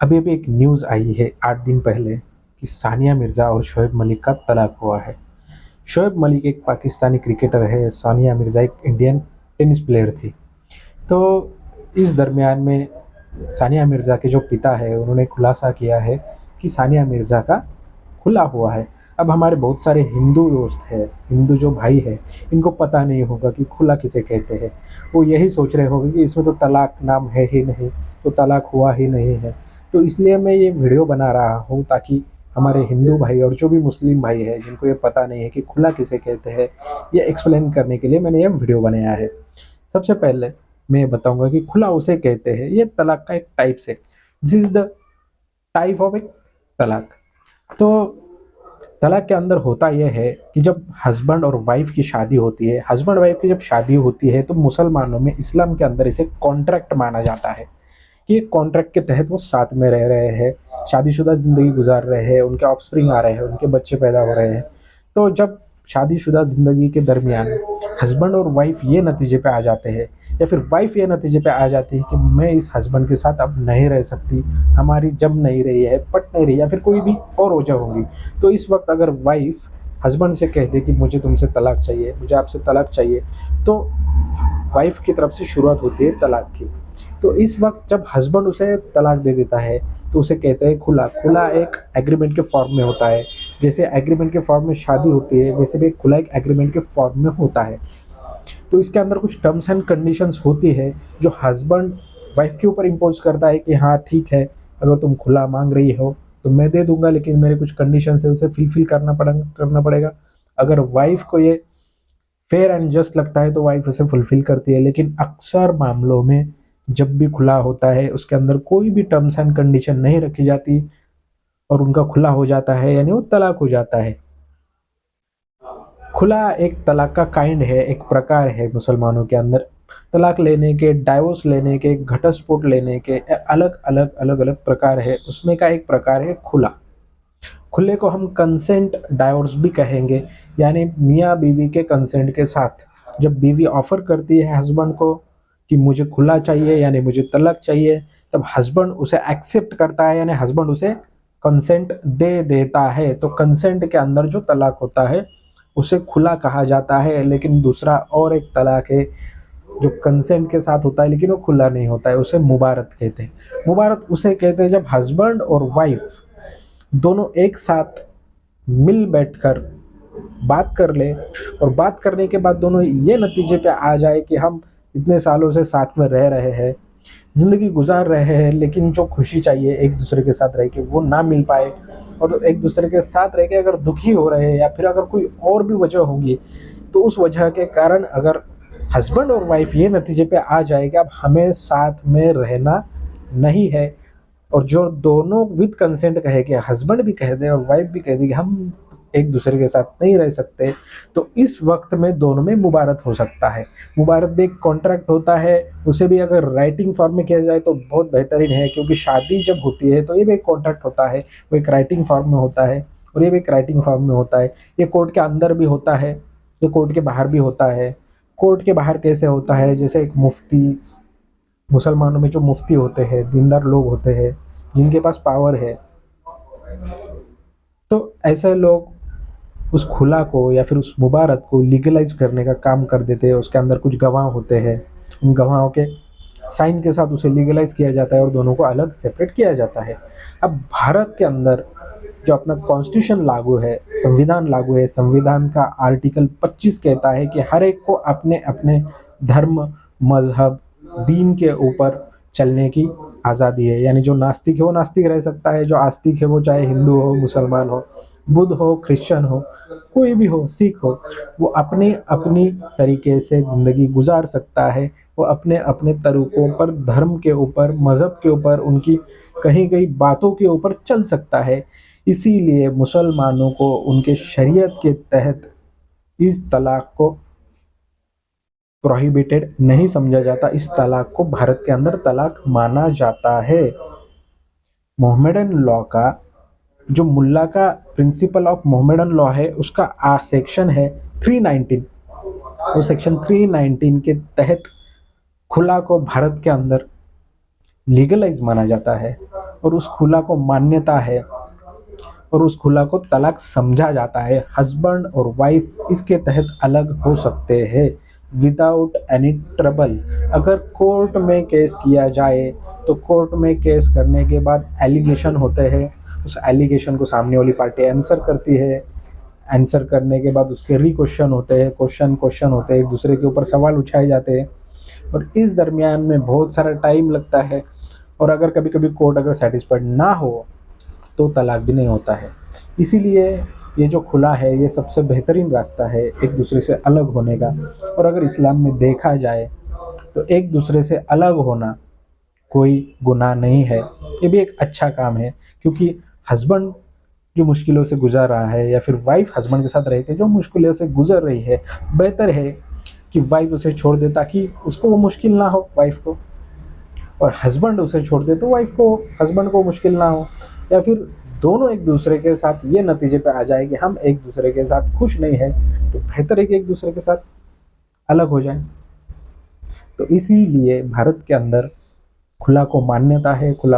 अभी अभी एक न्यूज़ आई है 8 दिन पहले कि सानिया मिर्ज़ा और शोएब मलिक का तलाक हुआ है। शोएब मलिक एक पाकिस्तानी क्रिकेटर है, सानिया मिर्ज़ा एक इंडियन टेनिस प्लेयर थी। तो इस दरमियान में सानिया मिर्ज़ा के जो पिता है उन्होंने खुलासा किया है कि सानिया मिर्ज़ा का खुला हुआ है। अब हमारे बहुत सारे हिंदू दोस्त हैं, हिंदू जो भाई हैं, इनको पता नहीं होगा कि खुला किसे कहते हैं। वो यही सोच रहे होंगे कि इसमें तो तलाक नाम है ही नहीं, तो तलाक हुआ ही नहीं है। तो इसलिए मैं ये वीडियो बना रहा हूँ ताकि हमारे हिंदू भाई और जो भी मुस्लिम भाई हैं जिनको ये पता नहीं है कि खुला किसे कहते हैं, ये एक्सप्लेन करने के लिए मैंने ये वीडियो बनाया है। सबसे पहले मैं ये बताऊंगा कि खुला उसे कहते हैं, ये तलाक का एक टाइप से, this is the type of एक तलाक। तो तलाक के अंदर होता यह है कि जब हस्बैंड और वाइफ की शादी होती है, हस्बैंड वाइफ की जब शादी होती है तो मुसलमानों में, इस्लाम के अंदर इसे कॉन्ट्रैक्ट माना जाता है कि कॉन्ट्रैक्ट के तहत वो साथ में रह रहे हैं, शादीशुदा ज़िंदगी गुजार रहे हैं, उनके ऑफस्प्रिंग आ रहे हैं, उनके बच्चे पैदा हो रहे हैं। तो जब शादीशुदा ज़िंदगी के दरमियान हस्बैंड और वाइफ ये नतीजे पे आ जाते हैं, या फिर वाइफ ये नतीजे पे आ जाती है कि मैं इस हस्बैंड के साथ अब नहीं रह सकती, हमारी जम नहीं रही है, पट नहीं रही, या फिर कोई भी और वजह होगी, तो इस वक्त अगर वाइफ हस्बैंड से कह दे कि मुझे तुमसे तलाक चाहिए, मुझे आपसे तलाक चाहिए, तो वाइफ की तरफ से शुरुआत होती है तलाक की। तो इस वक्त जब हस्बैंड उसे तलाक दे देता है तो उसे कहते हैं खुला। खुला एक एग्रीमेंट के फॉर्म में होता है, जैसे एग्रीमेंट के फॉर्म में शादी होती है वैसे भी खुला एक एग्रीमेंट के फॉर्म में होता है। तो इसके अंदर कुछ टर्म्स एंड कंडीशंस होती है जो हस्बैंड वाइफ के ऊपर इम्पोज करता है कि हाँ ठीक है, अगर तुम खुला मांग रही हो तो मैं दे दूंगा, लेकिन मेरे कुछ कंडीशन है उसे फुलफिल करना पड़ेगा। अगर वाइफ को ये फेयर एंड जस्ट लगता है तो वाइफ उसे फुलफिल करती है, लेकिन अक्सर मामलों में जब भी खुला होता है उसके अंदर कोई भी टर्म्स एंड कंडीशन नहीं रखी जाती और उनका खुला हो जाता है, यानी वो तलाक हो जाता है। खुला एक तलाक का काइंड है, एक प्रकार है मुसलमानों के अंदर। तलाक लेने के, डाइवोर्स लेने के, घटस्फोट लेने के अलग अलग प्रकार है, उसमें का एक प्रकार है खुला। खुले को हम कंसेंट डाइवोर्स भी कहेंगे, यानी मियाँ बीवी के कंसेंट के साथ जब बीवी ऑफर करती है हस्बैंड को कि मुझे खुला चाहिए यानी मुझे तलाक चाहिए, तब हस्बैंड उसे एक्सेप्ट करता है, यानी हस्बैंड उसे कंसेंट दे देता है। तो कंसेंट के अंदर जो तलाक होता है उसे खुला कहा जाता है। लेकिन दूसरा और एक तलाक है जो कंसेंट के साथ होता है लेकिन वो खुला नहीं होता है, उसे मुबारत कहते हैं। मुबारत उसे कहते हैं जब हस्बैंड और वाइफ दोनों एक साथ मिल बैठकर बात कर ले, और बात करने के बाद दोनों ये नतीजे पे आ जाए कि हम इतने सालों से साथ में रह रहे हैं, जिंदगी गुजार रहे हैं, लेकिन जो खुशी चाहिए एक दूसरे के साथ रह के वो ना मिल पाए, और एक दूसरे के साथ रह के अगर दुखी हो रहे हैं या फिर अगर कोई और भी वजह होगी, तो उस वजह के कारण अगर हस्बैंड और वाइफ ये नतीजे पे आ जाए कि अब हमें साथ में रहना नहीं है, और जो दोनों विद कंसेंट कहे कि हस्बैंड भी कह दे और वाइफ भी कह दे कि हम एक दूसरे के साथ नहीं रह सकते, तो इस वक्त में दोनों में मुबारत हो सकता है। मुबारत भी एक कॉन्ट्रैक्ट होता है, उसे भी अगर राइटिंग फॉर्म में किया जाए तो बहुत बेहतरीन है, क्योंकि शादी जब होती है तो ये भी एक कॉन्ट्रैक्ट होता है, वो एक राइटिंग फॉर्म में होता है, और ये भी एक राइटिंग फॉर्म में होता है। ये कोर्ट के अंदर भी होता है, ये कोर्ट के बाहर भी होता है। कोर्ट के बाहर कैसे होता है, जैसे एक मुफ्ती, मुसलमानों में जो मुफ्ती होते हैं, दीनदार लोग होते हैं जिनके पास पावर है, तो ऐसे लोग उस खुला को या फिर उस मुबारत को लीगलाइज करने का काम कर देते हैं। उसके अंदर कुछ गवाह होते हैं, उन गवाहों के साइन के साथ उसे लीगलाइज किया जाता है और दोनों को अलग सेपरेट किया जाता है। अब भारत के अंदर जो अपना कॉन्स्टिट्यूशन लागू है, संविधान लागू है, संविधान का आर्टिकल 25 कहता है कि हर एक को अपने अपने धर्म, मजहब, दीन के ऊपर चलने की आज़ादी है। यानी जो नास्तिक है वो नास्तिक रह सकता है, जो आस्तिक है वो चाहे हिंदू हो, मुसलमान हो, बुद्ध हो, क्रिश्चियन हो, कोई भी हो, सिख हो, वो अपनी अपनी तरीके से ज़िंदगी गुजार सकता है। वो अपने अपने तरीकों पर, धर्म के ऊपर, मज़हब के ऊपर, उनकी कही गई बातों के ऊपर चल सकता है। इसीलिए मुसलमानों को उनके शरीयत के तहत इस तलाक को प्रोहिबिटेड नहीं समझा जाता, इस तलाक को भारत के अंदर तलाक माना जाता है। मोहम्मदन लॉ का जो मुल्ला का प्रिंसिपल ऑफ मोहम्मदन लॉ है उसका सेक्शन है 319। वो सेक्शन 319 के तहत खुला को भारत के अंदर लीगलाइज माना जाता है और उस खुला को मान्यता है और उस खुला को तलाक समझा जाता है। हस्बैंड और वाइफ इसके तहत अलग हो सकते हैं विदाउट एनी ट्रबल। अगर कोर्ट में केस किया जाए तो कोर्ट में केस करने के बाद एलिगेशन होते हैं, उस एलिगेशन को सामने वाली पार्टी आंसर करती है। आंसर करने के बाद उसके री क्वेश्चन होते हैं, क्वेश्चन क्वेश्चन होते हैं, एक दूसरे के ऊपर सवाल उठाए जाते हैं और इस दरमियान में बहुत सारा टाइम लगता है। और अगर कभी कभी कोर्ट अगर सेटिस्फाइड ना हो तो तलाक भी नहीं होता है। इसीलिए ये जो खुला है ये सबसे बेहतरीन रास्ता है एक दूसरे से अलग होने का। और अगर इस्लाम में देखा जाए तो एक दूसरे से अलग होना कोई गुनाह नहीं है, ये भी एक अच्छा काम है। क्योंकि हस्बैंड जो मुश्किलों से गुजर रहा है या फिर वाइफ हस्बैंड के साथ रह के जो मुश्किलों से गुजर रही है, बेहतर है कि वाइफ उसे छोड़ दे ताकि उसको वो मुश्किल ना हो वाइफ को, और हस्बैंड उसे छोड़ दे तो वाइफ को हस्बैंड को मुश्किल ना हो। या फिर दोनों एक दूसरे के साथ ये नतीजे पे आ जाए कि हम एक दूसरे के साथ खुश नहीं है, तो बेहतर है कि एक दूसरे के साथ अलग हो जाए। तो इसीलिए भारत के अंदर खुला को मान्यता है, खुला